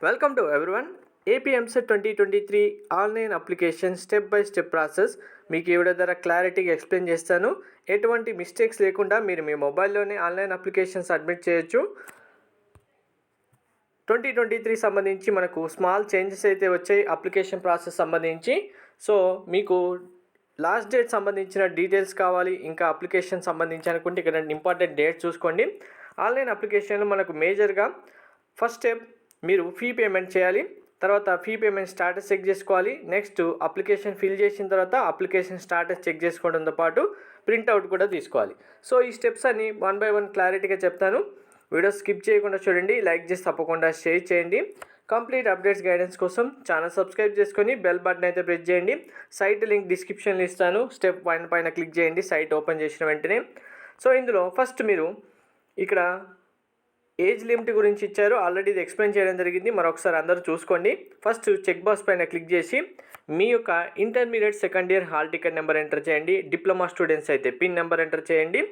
Welcome to everyone. Eapcet 2023 online application step by step process మీకు ఈ video ద్వారా క్లారిటీగా ఎక్స్ప్లెయిన్ చేస్తాను. ఎటువంటి మిస్టేక్స్ లేకుండా మీరు మీ మొబైల్లోనే ఆన్లైన్ అప్లికేషన్ సబ్మిట్ చేయొచ్చు. 2023 సంబంధించి మనకు స్మాల్ చేంజెస్ అయితే వచ్చాయి అప్లికేషన్ ప్రాసెస్ సంబంధించి. సో మీకు లాస్ట్ డేట్ సంబంధించిన డీటెయిల్స్ కావాలి, ఇంకా అప్లికేషన్ సంబంధించి అనుకుంటే ఇక్కడ ఇంపార్టెంట్ డేట్ చూసుకోండి. ఆన్లైన్ అప్లికేషన్లో మనకు మేజర్గా ఫస్ట్ స్టెప్ మీరు ఫీ పేమెంట్ చేయాలి. తర్వాత ఫీ పేమెంట్ స్టాటస్ చెక్ చేసుకోవాలి. నెక్స్ట్ అప్లికేషన్ ఫిల్ చేసిన తర్వాత అప్లికేషన్ స్టాటస్ చెక్ చేసుకోవడంతో పాటు ప్రింట్అవుట్ కూడా తీసుకోవాలి. సో ఈ స్టెప్స్ అన్ని వన్ బై వన్ క్లారిటీగా చెప్తాను. వీడియో స్కిప్ చేయకుండా చూడండి, లైక్ చేసి తప్పకుండా షేర్ చేయండి. కంప్లీట్ అప్డేట్స్ గైడెన్స్ కోసం ఛానల్ సబ్స్క్రైబ్ చేసుకొని బెల్ బటన్ అయితే ప్రెస్ చేయండి. సైట్ లింక్ డిస్క్రిప్షన్లో ఇస్తాను. స్టెప్ 1 పైన క్లిక్ చేయండి సైట్ ఓపెన్ చేసిన వెంటనే. సో ఇందులో ఫస్ట్ మీరు ఇక్కడ ఏజ్ లిమిట్ గురించి ఇచ్చారు, ఆల్రెడీ ఇది ఎక్స్ప్లెయిన్ చేయడం జరిగింది, మరొకసారి అందరూ చూసుకోండి. ఫస్ట్ చెక్ బాక్స్ పైన క్లిక్ చేసి మీ యొక్క intermediate second year hall ticket number enter చేయండి. డిప్లొమా స్టూడెంట్స్ అయితే పిన్ నెంబర్ ఎంటర్ చేయండి.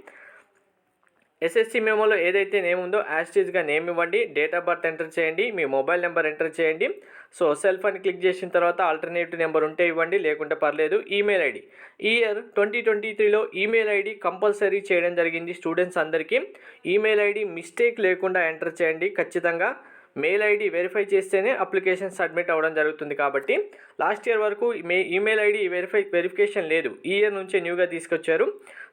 ఎస్ఎస్సి మెమోలో ఏదైతే నేమ్ ఉందో యాస్టీజ్గా నేమ్ ఇవ్వండి. డేట్ ఆఫ్ బర్త్ ఎంటర్ చేయండి. మీ మొబైల్ నెంబర్ ఎంటర్ చేయండి. సో సెల్ఫ్ అని క్లిక్ చేసిన తర్వాత ఆల్టర్నేటివ్ నెంబర్ ఉంటే ఇవ్వండి, లేకుంటే పర్లేదు. ఈమెయిల్ ఐడి ఇయర్ 2023లో ఈమెయిల్ ఐడి కంపల్సరీ చేయడం జరిగింది స్టూడెంట్స్ అందరికీ. ఈమెయిల్ ఐడి మిస్టేక్ లేకుండా ఎంటర్ చేయండి ఖచ్చితంగా. మెయిల్ ఐడి వెరిఫై చేస్తేనే అప్లికేషన్ సబ్మిట్ అవ్వడం జరుగుతుంది. కాబట్టి లాస్ట్ ఇయర్ వరకు ఈమెయిల్ ఐడి వెరిఫికేషన్ లేదు, ఈ ఇయర్ నుంచే న్యూగా తీసుకొచ్చారు.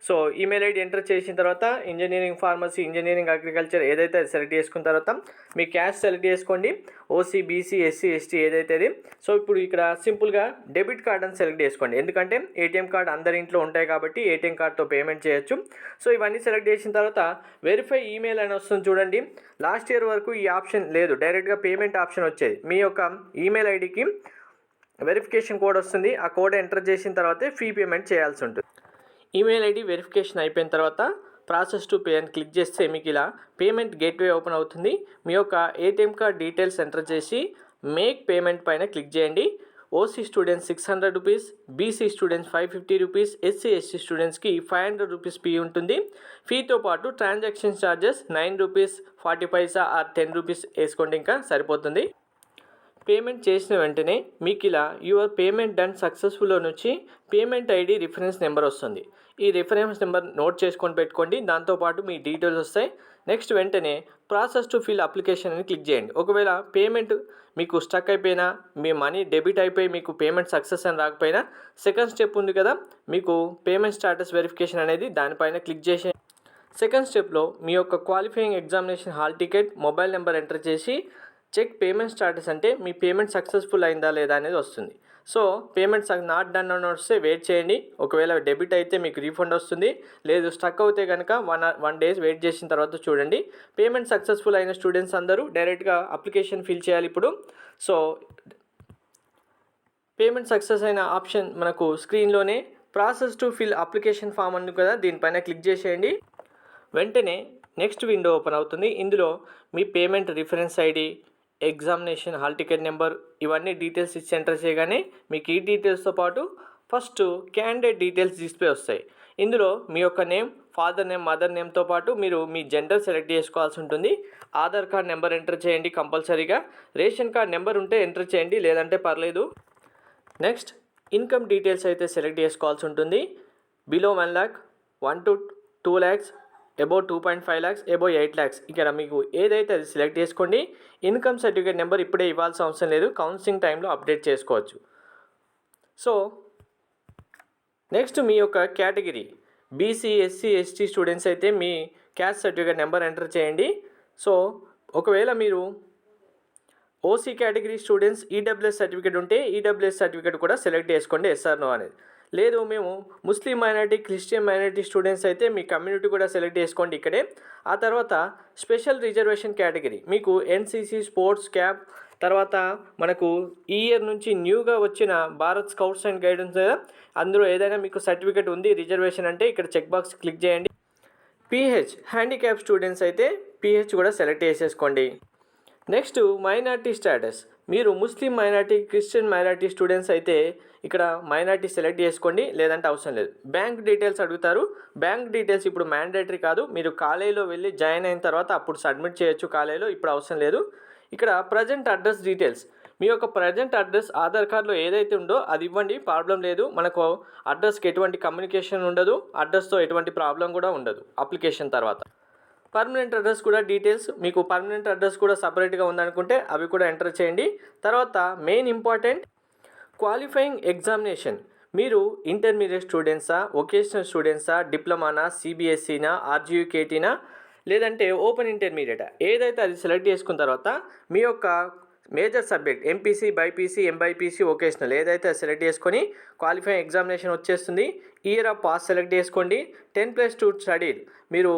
సో ఈమెయిల్ ఐడి ఎంటర్ చేసిన తర్వాత ఇంజనీరింగ్ ఫార్మసీ, ఇంజనీరింగ్ అగ్రికల్చర్ ఏదైతే సెలెక్ట్ చేసుకున్న తర్వాత మీ క్యాస్ట్ సెలెక్ట్ చేసుకోండి. ఓసీ, బీసీ, ఎస్సీ, ఎస్టీ ఏదైతే అది. సో ఇప్పుడు ఇక్కడ సింపుల్గా డెబిట్ కార్డ్ అని సెలెక్ట్ చేసుకోండి, ఎందుకంటే ఏటీఎం కార్డ్ అందరి ఇంట్లో ఉంటాయి కాబట్టి ఏటీఎం కార్డ్తో పేమెంట్ చేయొచ్చు. సో ఇవన్నీ సెలెక్ట్ చేసిన తర్వాత వెరిఫై ఈమెయిల్ అని వస్తుంది చూడండి. లాస్ట్ ఇయర్ వరకు ఈ ఆప్షన్ లేదు, డైరెక్ట్గా పేమెంట్ ఆప్షన్ వచ్చేది. మీ యొక్క ఈమెయిల్ ఐడికి వెరిఫికేషన్ కోడ్ వస్తుంది, ఆ కోడ్ ఎంటర్ చేసిన తర్వాతే ఫీ పేమెంట్ చేయాల్సి ఉంటుంది. ఈమెయిల్ ఐడి వెరిఫికేషన్ అయిపోయిన తర్వాత ప్రాసెస్ టు పే అని క్లిక్ చేస్తే మీకు ఇలా పేమెంట్ గేట్వే ఓపెన్ అవుతుంది. మీ యొక్క ఏటీఎం కార్డ్ డీటెయిల్స్ ఎంటర్ చేసి మేక్ పేమెంట్ పైన క్లిక్ చేయండి. OC students 600 rupees, BC students 550 rupees, SC ST స్టూడెంట్స్కి 500 రూపీస్ ఫీ ఉంటుంది. ఫీతో పాటు transaction charges 9 rupees 40 paisa or 10 rupees వేసుకోండి, ఇంకా సరిపోతుంది. పేమెంట్ చేసిన వెంటనే మీకు ఇలా యువర్ పేమెంట్ డన్ సక్సెస్ఫుల్ నుంచి పేమెంట్ ఐడి రిఫరెన్స్ నెంబర్ వస్తుంది. ఈ రిఫరెన్స్ నెంబర్ నోట్ చేసుకొని పెట్టుకోండి, దాంతోపాటు మీ డీటెయిల్స్ వస్తాయి. నెక్స్ట్ వెంటనే ప్రాసెస్ టు ఫిల్ అప్లికేషన్ అని క్లిక్ చేయండి. ఒకవేళ పేమెంట్ మీకు స్టక్ అయిపోయినా, మీ మనీ డెబిట్ అయిపోయి మీకు పేమెంట్ సక్సెస్ అని రాకపోయినా సెకండ్ స్టెప్ ఉంది కదా మీకు పేమెంట్ స్టాటస్ వెరిఫికేషన్ అనేది, దానిపైన క్లిక్ చేసి సెకండ్ స్టెప్లో మీ యొక్క qualifying examination hall ticket mobile number enter చేసి చెక్ పేమెంట్ స్టాటస్ అంటే మీ పేమెంట్ సక్సెస్ఫుల్ అయిందా లేదా అనేది వస్తుంది. సో పేమెంట్ నాట్ డన్ అని వస్తే వెయిట్ చేయండి. ఒకవేళ డెబిట్ అయితే మీకు రీఫండ్ వస్తుంది, లేదు స్టక్ అవుతే కనుక 1 డేస్ వెయిట్ చేసిన తర్వాత చూడండి. పేమెంట్ సక్సెస్ఫుల్ అయిన స్టూడెంట్స్ అందరూ డైరెక్ట్గా అప్లికేషన్ ఫిల్ చేయాలి ఇప్పుడు. సో పేమెంట్ సక్సెస్ అయిన ఆప్షన్ మనకు స్క్రీన్లోనే process to fill application form అని కదా, దీనిపైన క్లిక్ చేసేయండి. వెంటనే నెక్స్ట్ విండో ఓపెన్ అవుతుంది. ఇందులో మీ payment reference ID, examination hall ticket number ఇవన్నీ డీటెయిల్స్ ఇచ్చి ఎంటర్ చేయగానే మీకు ఈ డీటెయిల్స్తో పాటు ఫస్ట్ క్యాండిడేట్ డీటెయిల్స్ డిస్ప్లే వస్తాయి. ఇందులో మీ యొక్క నేమ్, ఫాదర్ నేమ్, మదర్ నేమ్తో పాటు మీరు మీ జెండర్ సెలెక్ట్ చేసుకోవాల్సి ఉంటుంది. ఆధార్ కార్డ్ నెంబర్ ఎంటర్ చేయండి కంపల్సరీగా. రేషన్ కార్డ్ నెంబర్ ఉంటే ఎంటర్ చేయండి, లేదంటే పర్లేదు. నెక్స్ట్ ఇన్కమ్ డీటెయిల్స్ అయితే సెలెక్ట్ చేసుకోవాల్సి ఉంటుంది. Below 1 lakh, 1 to 2 lakhs, above 2.5 lakhs, above 8 lakhs. ఇక్కడ మీకు ఏదైతే అది సెలెక్ట్ చేసుకోండి. ఇన్కమ్ సర్టిఫికేట్ నెంబర్ ఇప్పుడే ఇవ్వాల్సిన అవసరం లేదు, కౌన్సిలింగ్ టైంలో అప్డేట్ చేసుకోవచ్చు. సో నెక్స్ట్ మీ యొక్క category BC, SC, ST students అయితే మీ క్యాస్ట్ సర్టిఫికేట్ నెంబర్ ఎంటర్ చేయండి. సో ఒకవేళ మీరు OC category students EWS certificate ఉంటే ఈడబ్ల్యూఎస్ సర్టిఫికేట్ కూడా సెలెక్ట్ చేసుకోండి, ఎస్ఆర్ నో అనేది. లేదు మేము ముస్లిం మైనారిటీ, క్రిస్టియన్ మైనారిటీ స్టూడెంట్స్ అయితే మీ కమ్యూనిటీ కూడా సెలెక్ట్ చేసుకోండి ఇక్కడే. ఆ తర్వాత స్పెషల్ రిజర్వేషన్ కేటగిరీ మీకు ఎన్సీసీ, స్పోర్ట్స్, క్యాప్, తర్వాత మనకు ఈ ఇయర్ నుంచి న్యూగా వచ్చిన భారత్ స్కౌట్స్ అండ్ గైడెన్స్ కదా, అందులో ఏదైనా మీకు సర్టిఫికేట్ ఉంది రిజర్వేషన్ అంటే ఇక్కడ చెక్ బాక్స్ క్లిక్ చేయండి. పీహెచ్ హ్యాండిక్యాప్ స్టూడెంట్స్ అయితే పీహెచ్ కూడా సెలెక్ట్ చేసేసుకోండి. నెక్స్ట్ మైనార్టీ స్టేటస్, మీరు ముస్లిం మైనార్టీ, క్రిస్టియన్ మైనార్టీ స్టూడెంట్స్ అయితే ఇక్కడ మైనార్టీ సెలెక్ట్ చేసుకోండి, లేదంటే అవసరం లేదు. బ్యాంక్ డీటెయిల్స్ అడుగుతారు, బ్యాంక్ డీటెయిల్స్ ఇప్పుడు మ్యాండేటరీ కాదు, మీరు కాలేజీలో వెళ్ళి జాయిన్ అయిన తర్వాత అప్పుడు సబ్మిట్ చేయొచ్చు కాలేజీలో, ఇప్పుడు అవసరం లేదు. ఇక్కడ ప్రజెంట్ అడ్రస్ డీటెయిల్స్, మీ యొక్క ప్రజెంట్ అడ్రస్ ఆధార్ కార్డులో ఏదైతే ఉందో అది ఇవ్వండి, ప్రాబ్లం లేదు. మనకు అడ్రస్కి ఎటువంటి కమ్యూనికేషన్ ఉండదు, అడ్రస్తో ఎటువంటి ప్రాబ్లం కూడా ఉండదు అప్లికేషన్ తర్వాత. పర్మనెంట్ అడ్రస్ కూడా డీటెయిల్స్, మీకు పర్మనెంట్ అడ్రస్ కూడా సపరేట్గా ఉందనుకుంటే అవి కూడా ఎంటర్ చేయండి. తర్వాత మెయిన్ ఇంపార్టెంట్ క్వాలిఫైయింగ్ ఎగ్జామినేషన్, మీరు ఇంటర్మీడియట్ స్టూడెంట్సా, వొకేషనల్ స్టూడెంట్సా, డిప్లొమానా, సిబిఎస్ఈనా, ఆర్జీయూకేటీనా, లేదంటే ఓపెన్ ఇంటర్మీడియటా, ఏదైతే అది సెలెక్ట్ చేసుకున్న తర్వాత మీ యొక్క major subject MPC, BiPC, MBiPC, vocational ఏదైతే సెలెక్ట్ చేసుకొని క్వాలిఫైయింగ్ ఎగ్జామినేషన్ వచ్చేస్తుంది. ఇయర్ ఆఫ్ పాస్ సెలెక్ట్ చేసుకోండి. 10+2 స్టడీ, మీరు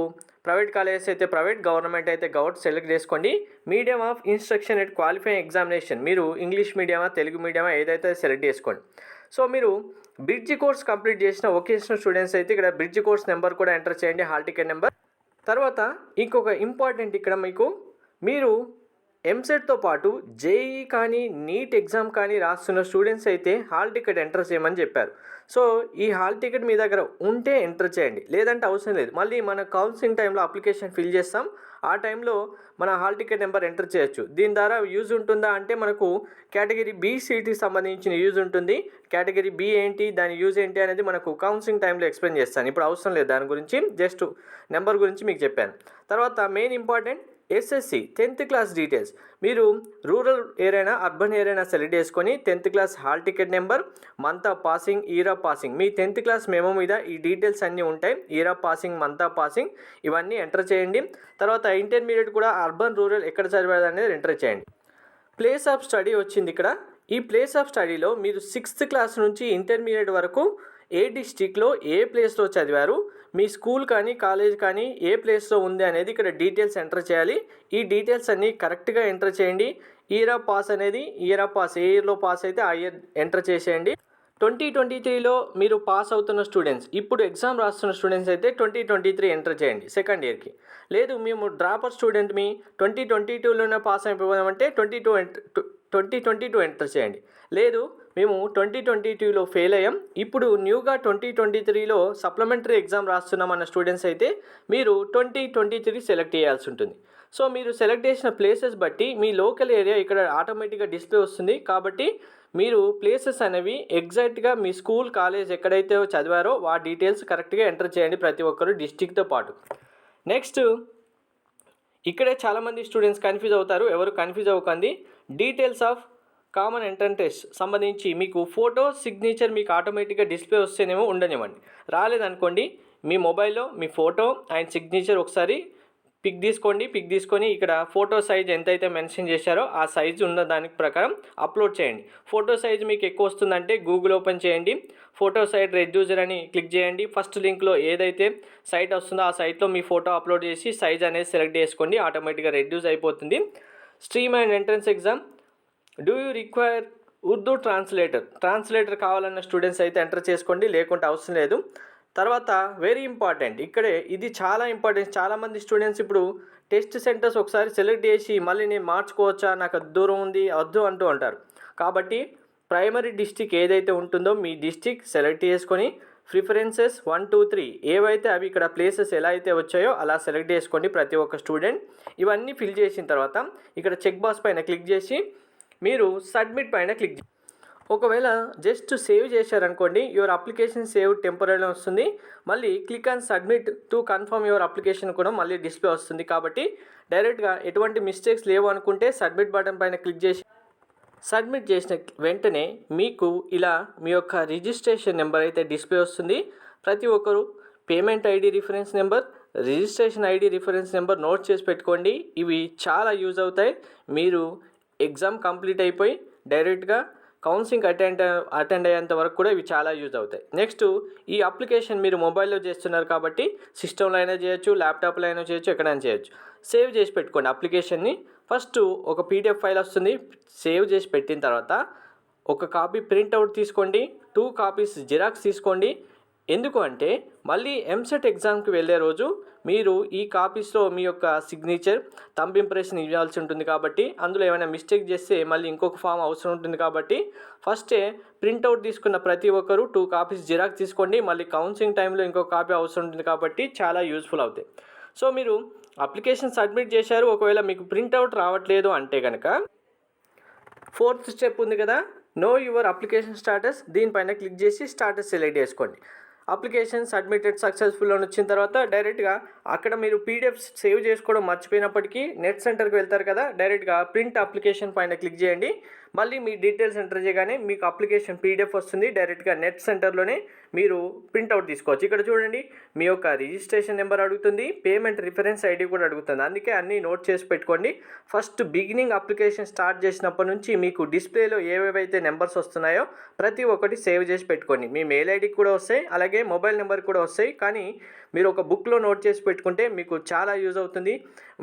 ప్రైవేట్ కాలేజెస్ అయితే ప్రైవేట్, గవర్నమెంట్ అయితే గవర్నమెంట్ సెలెక్ట్ చేసుకోండి. Medium of instruction at qualifying examination, మీరు ఇంగ్లీష్ మీడియమా, తెలుగు మీడియమా ఏదైతే సెలెక్ట్ చేసుకోండి. సో మీరు బ్రిడ్జ్ కోర్స్ కంప్లీట్ చేసిన వొకేషనల్ స్టూడెంట్స్ అయితే ఇక్కడ బ్రిడ్జ్ కోర్స్ నెంబర్ కూడా ఎంటర్ చేయండి, హాల్ టికెట్ నెంబర్. తర్వాత ఇంకొక ఇంపార్టెంట్ ఇక్కడ మీకు, మీరు ఎంసెట్తో పాటు జేఈ కానీ నీట్ ఎగ్జామ్ కానీ రాస్తున్న స్టూడెంట్స్ అయితే హాల్ టికెట్ ఎంటర్ చేయమని చెప్పారు. సో ఈ హాల్ టికెట్ మీ దగ్గర ఉంటే ఎంటర్ చేయండి, లేదంటే అవసరం లేదు. మళ్ళీ మన కౌన్సిలింగ్ టైంలో అప్లికేషన్ ఫిల్ చేస్తాం, ఆ టైంలో మన హాల్ టికెట్ నెంబర్ ఎంటర్ చేయొచ్చు. దీని ద్వారా యూజ్ ఉంటుందా అంటే మనకు కేటగిరీ బి సీట్కి సంబంధించిన యూజ్ ఉంటుంది. కేటగిరీ బి ఏంటి, దాని యూజ్ ఏంటి అనేది మనకు కౌన్సిలింగ్ టైంలో ఎక్స్ప్లెయిన్ చేస్తాను, ఇప్పుడు అవసరం లేదు దాని గురించి, జస్ట్ నెంబర్ గురించి మీకు చెప్పాను. తర్వాత main important SSC 10th class details, మీరు రూరల్ ఏరియానా అర్బన్ ఏరియానా సెలెక్ట్ చేసుకొని 10th class hall ticket number, month of passing, year of passing, me 10th class memo మీద ఈ డీటెయిల్స్ అన్నీ ఉంటాయి. Year of passing, month of passing ఇవన్నీ enter చేయండి. తర్వాత intermediate కూడా అర్బన్ రూరల్ ఎక్కడ చదివారు అనేది ఎంటర్ చేయండి. ప్లేస్ ఆఫ్ స్టడీ వచ్చింది ఇక్కడ. ఈ ప్లేస్ ఆఫ్ స్టడీలో మీరు 6th క్లాస్ నుంచి ఇంటర్మీడియట్ వరకు ఏ డిస్టిక్లో ఏ ప్లేస్లో చదివారు, మీ స్కూల్ కానీ కాలేజ్ కానీ ఏ ప్లేస్లో ఉంది అనేది ఇక్కడ డీటెయిల్స్ ఎంటర్ చేయాలి. ఈ డీటెయిల్స్ అన్నీ కరెక్ట్గా ఎంటర్ చేయండి. ఇయర్ ఆఫ్ పాస్ అనేది, ఇయర్ ఆఫ్ పాస్ ఏ ఇయర్లో పాస్ అయితే ఆ ఇయర్ ఎంటర్ చేసేయండి. 2023లో మీరు పాస్ అవుతున్న స్టూడెంట్స్, ఇప్పుడు ఎగ్జామ్ రాస్తున్న స్టూడెంట్స్ అయితే 2023 ఎంటర్ చేయండి సెకండ్ ఇయర్కి. లేదు మేము డ్రాపర్ స్టూడెంట్, మీ 2022లోనే పాస్ అయిపోదామంటే 2022 ఎంటర్ చేయండి. లేదు మేము 2022లో ఫెయిల్ అయ్యాం, ఇప్పుడు న్యూగా 2023లో సప్లిమెంటరీ ఎగ్జామ్ రాస్తున్నాం అన్న స్టూడెంట్స్ అయితే మీరు 2023 సెలెక్ట్ చేయాల్సి ఉంటుంది. సో మీరు సెలెక్ట్ చేసిన ప్లేసెస్ బట్టి మీ లోకల్ ఏరియా ఇక్కడ ఆటోమేటిక్గా డిస్ప్లే వస్తుంది. కాబట్టి మీరు ప్లేసెస్ అనేవి ఎగ్జాక్ట్గా మీ స్కూల్ కాలేజ్ ఎక్కడైతే చదివారో ఆ డీటెయిల్స్ కరెక్ట్గా ఎంటర్ చేయండి ప్రతి ఒక్కరు డిస్టిక్తో పాటు. నెక్స్ట్ ఇక్కడే చాలామంది స్టూడెంట్స్ కన్ఫ్యూజ్ అవుతారు, ఎవరు కన్ఫ్యూజ్ అవ్వకండి. Details of common entrance test సంబంధించి మీకు ఫోటో సిగ్నేచర్ మీకు ఆటోమేటిక్గా డిస్ప్లే వస్తేనేమో ఉండనివ్వండి, రాలేదనుకోండి మీ మొబైల్లో మీ ఫోటో అండ్ సిగ్నేచర్ ఒకసారి పిక్ తీసుకొని ఇక్కడ ఫోటో సైజ్ ఎంతైతే మెన్షన్ చేశారో ఆ సైజు ఉన్న దానికి ప్రకారం అప్లోడ్ చేయండి. ఫోటో సైజ్ మీకు ఎక్కువ వస్తుందంటే గూగుల్ ఓపెన్ చేయండి, ఫోటో సైట్ రెడ్యూసర్ అని క్లిక్ చేయండి. ఫస్ట్ లింక్లో ఏదైతే సైట్ వస్తుందో ఆ సైట్లో మీ ఫోటో అప్లోడ్ చేసి సైజ్ అనేది సెలెక్ట్ చేసుకోండి, ఆటోమేటిక్గా రెడ్యూస్ అయిపోతుంది. Stream and entrance exam, do you require Urdu translator కావాలన్న స్టూడెంట్స్ అయితే ఎంటర్ చేసుకోండి, లేకుంటే అవసరం లేదు. తర్వాత వెరీ ఇంపార్టెంట్, ఇక్కడే ఇది చాలా ఇంపార్టెంట్. చాలామంది స్టూడెంట్స్ ఇప్పుడు టెస్ట్ సెంటర్స్ ఒకసారి సెలెక్ట్ చేసి మళ్ళీ నేను మార్చుకోవచ్చా, నాకు అది దూరం ఉంది వద్దు అంటూ అంటారు. కాబట్టి ప్రైమరీ డిస్టిక్ ఏదైతే ఉంటుందో మీ డిస్టిక్ సెలెక్ట్ చేసుకొని ప్రిఫరెన్సెస్ 1, 2, 3 ఏవైతే అవి ఇక్కడ ప్లేసెస్ ఎలా అయితే వచ్చాయో అలా సెలెక్ట్ చేసుకోండి ప్రతి ఒక్క స్టూడెంట్. ఇవన్నీ ఫిల్ చేసిన తర్వాత ఇక్కడ చెక్ బాక్స్ పైన క్లిక్ చేసి మీరు సబ్మిట్ పైన క్లిక్ చేయండి. ఒకవేళ జస్ట్ సేవ్ చేశారనుకోండి, యువర్ అప్లికేషన్ సేవ్ టెంపరీగా వస్తుంది. మళ్ళీ click on submit to confirm your application కూడా మళ్ళీ డిస్ప్లే వస్తుంది. కాబట్టి డైరెక్ట్గా ఎటువంటి మిస్టేక్స్ లేవు అనుకుంటే సబ్మిట్ బటన్ పైన క్లిక్ చేసి సబ్మిట్ చేసిన వెంటనే మీకు ఇలా మీ యొక్క రిజిస్ట్రేషన్ నెంబర్ అయితే డిస్ప్లే వస్తుంది. ప్రతి ఒక్కరు payment ID reference number, registration ID reference number note చేసి పెట్టుకోండి. ఇవి చాలా యూజ్ అవుతాయి. మీరు ఎగ్జామ్ కంప్లీట్ అయిపోయి డైరెక్ట్గా కౌన్సిలింగ్ అటెండ్ అయ్యేంత వరకు కూడా ఇవి చాలా యూజ్ అవుతాయి. నెక్స్ట్ ఈ అప్లికేషన్ మీరు మొబైల్లో చేస్తున్నారు కాబట్టి సిస్టంలో అయినా చేయొచ్చు, ల్యాప్టాప్లో అయినా చేయొచ్చు, ఎక్కడైనా చేయొచ్చు. సేవ్ చేసి పెట్టుకోండి అప్లికేషన్ని. ఫస్ట్ ఒక పీడిఎఫ్ ఫైల్ వస్తుంది, సేవ్ చేసి పెట్టిన తర్వాత ఒక కాపీ ప్రింట్అవుట్ తీసుకోండి, 2 కాపీస్ జిరాక్స్ తీసుకోండి. ఎందుకు అంటే మళ్ళీ ఎంసెట్ ఎగ్జామ్కి వెళ్ళే రోజు మీరు ఈ కాపీస్లో మీ యొక్క సిగ్నేచర్, థంబ్ ఇంప్రెషన్ ఇవ్వాల్సి ఉంటుంది. కాబట్టి అందులో ఏమైనా మిస్టేక్ చేస్తే మళ్ళీ ఇంకొక ఫామ్ అవసరం ఉంటుంది. కాబట్టి ఫస్టే ప్రింట్అవుట్ తీసుకున్న ప్రతి ఒక్కరు 2 కాపీస్ జిరాక్స్ తీసుకోండి. మళ్ళీ కౌన్సిలింగ్ టైంలో ఇంకొక కాపీ అవసరం ఉంటుంది. కాబట్టి చాలా యూస్ఫుల్ అవుతాయి. సో మీరు అప్లికేషన్ సబ్మిట్ చేశారు, ఒకవేళ మీకు ప్రింట్అవుట్ రావట్లేదు అంటే కనుక ఫోర్త్ స్టెప్ ఉంది కదా, నో యువర్ అప్లికేషన్ స్టాటస్, దీనిపైన క్లిక్ చేసి స్టాటస్ సెలెక్ట్ చేసుకోండి. అప్లికేషన్ సబ్మిటెడ్ సక్సెస్ఫుల్ అని వచ్చిన తర్వాత డైరెక్ట్గా అక్కడ మీరు పీడిఎఫ్ సేవ్ చేసుకోవడం మర్చిపోయినప్పటికీ నెట్ సెంటర్కి వెళ్తారు కదా, డైరెక్ట్గా ప్రింట్ అప్లికేషన్ పైన క్లిక్ చేయండి. మళ్ళీ మీ డీటెయిల్స్ ఎంటర్ చేయగానే మీకు అప్లికేషన్ పీడిఎఫ్ వస్తుంది. డైరెక్ట్గా నెట్ సెంటర్లోనే మీరు ప్రింట్అవుట్ తీసుకోవచ్చు. ఇక్కడ చూడండి, మీ యొక్క రిజిస్ట్రేషన్ నెంబర్ అడుగుతుంది, పేమెంట్ రిఫరెన్స్ ఐడి కూడా అడుగుతుంది. అందుకే అన్నీ నోట్ చేసి పెట్టుకోండి. ఫస్ట్ బిగినింగ్ అప్లికేషన్ స్టార్ట్ చేసినప్పటి నుంచి మీకు డిస్ప్లేలో ఏవేవైతే నెంబర్స్ వస్తున్నాయో ప్రతి ఒక్కటి సేవ్ చేసి పెట్టుకోండి. మీ మెయిల్ ఐడికి కూడా వస్తాయి, అలాగే మొబైల్ నెంబర్ కూడా వస్తాయి. కానీ మీరు ఒక బుక్లో నోట్ చేసి పెట్టుకుంటే మీకు చాలా యూజ్ అవుతుంది.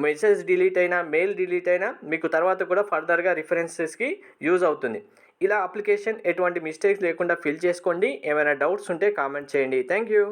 మెసేజ్ డిలీట్ అయినా, మెయిల్ డిలీట్ అయినా మీకు తర్వాత కూడా ఫర్దర్గా రిఫరెన్సెస్కి యూజ్ అవుతుంది. ఇలా అప్లికేషన్ ఎటువంటి మిస్టేక్స్ లేకుండా ఫిల్ చేసుకోండి. ఏమైనా డౌట్స్ ఉంటే కామెంట్ చేయండి. Thank you.